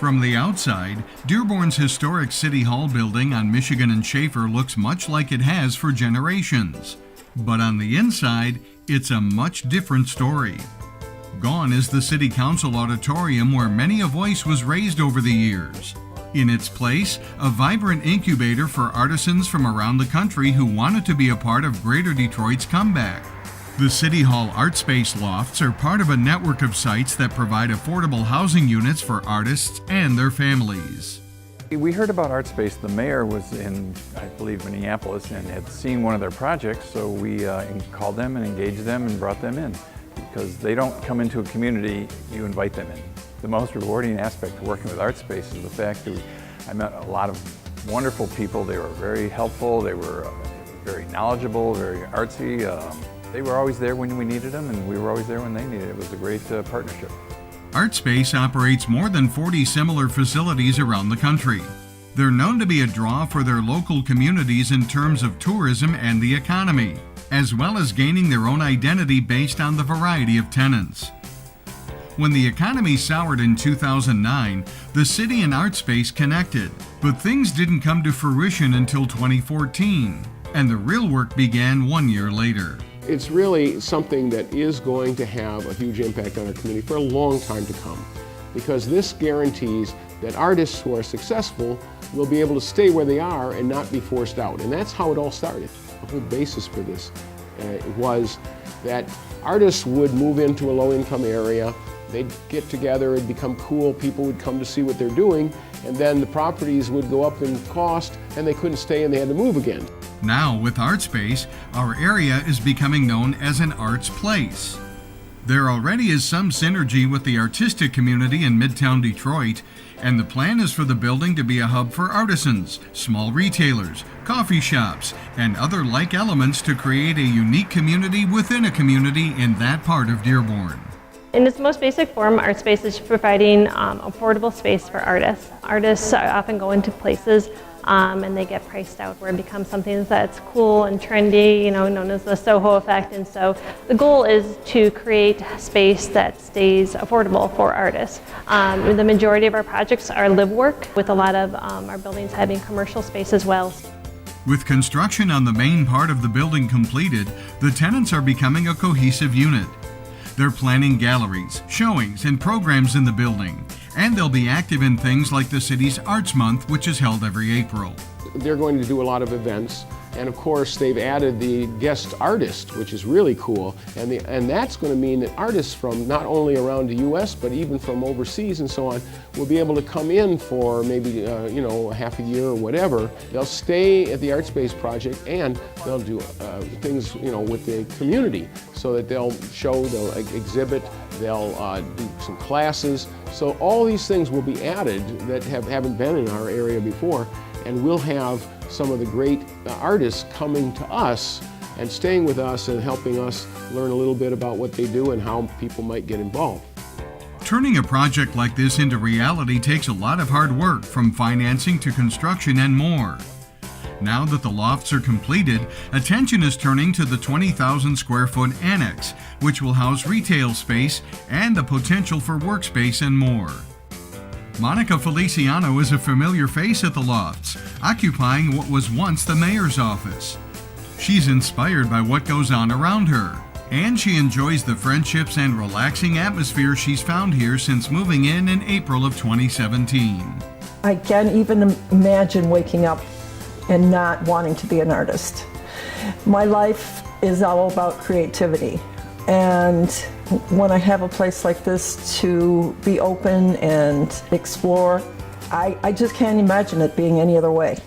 From the outside, Dearborn's historic City Hall building on Michigan and Schaefer looks much like it has for generations. But on the inside, it's a much different story. Gone is the City Council auditorium where many a voice was raised over the years. In its place, a vibrant incubator for artisans from around the country who wanted to be a part of Greater Detroit's comeback. The City Hall Art Space Lofts are part of a network of sites that provide affordable housing units for artists and their families. We heard about Art Space. The mayor was in, I believe, Minneapolis and had seen one of their projects, so we called them and engaged them and brought them in. Because they don't come into a community, you invite them in. The most rewarding aspect of working with Art Space is the fact that I met a lot of wonderful people. They were very helpful, they were very knowledgeable, very artsy. They were always there when we needed them, and we were always there when they needed it. It was a great partnership. Art Space operates more than 40 similar facilities around the country. They're known to be a draw for their local communities in terms of tourism and the economy, as well as gaining their own identity based on the variety of tenants. When the economy soured in 2009, the city and Art Space connected, but things didn't come to fruition until 2014, and the real work began 1 year later. It's really something that is going to have a huge impact on our community for a long time to come, because this guarantees that artists who are successful will be able to stay where they are and not be forced out. And that's how it all started. The whole basis for this was that artists would move into a low-income area, they'd get together, it'd become cool, people would come to see what they're doing, and then the properties would go up in cost and they couldn't stay and they had to move again. Now, with Art Space, our area is becoming known as an arts place. There already is some synergy with the artistic community in Midtown Detroit, and the plan is for the building to be a hub for artisans, small retailers, coffee shops, and other like elements to create a unique community within a community in that part of Dearborn. In its most basic form, Art Space is providing affordable space for artists. Artists often go into places and they get priced out where it becomes something that's cool and trendy, known as the Soho effect. And so the goal is to create space that stays affordable for artists. The majority of our projects are live work, with a lot of our buildings having commercial space as well. With construction on the main part of the building completed, the tenants are becoming a cohesive unit. They're planning galleries, showings, and programs in the building, and they'll be active in things like the city's Arts Month, which is held every April. They're going to do a lot of events, and of course they've added the guest artist, which is really cool, and that's going to mean that artists from not only around the U.S. but even from overseas and so on will be able to come in for maybe half a year or whatever. They'll stay at the Art Space project and they'll do things with the community, so that they'll show, they'll exhibit, they'll do some classes. So all these things will be added that haven't been in our area before, and we'll have some of the great artists coming to us and staying with us and helping us learn a little bit about what they do and how people might get involved. Turning a project like this into reality takes a lot of hard work, from financing to construction and more. Now that the lofts are completed, attention is turning to the 20,000 square foot annex, which will house retail space and the potential for workspace and more. Monica Feliciano is a familiar face at the lofts, occupying what was once the mayor's office. She's inspired by what goes on around her, and she enjoys the friendships and relaxing atmosphere she's found here since moving in April of 2017. I can't even imagine waking up and not wanting to be an artist. My life is all about creativity, and when I have a place like this to be open and explore, I just can't imagine it being any other way.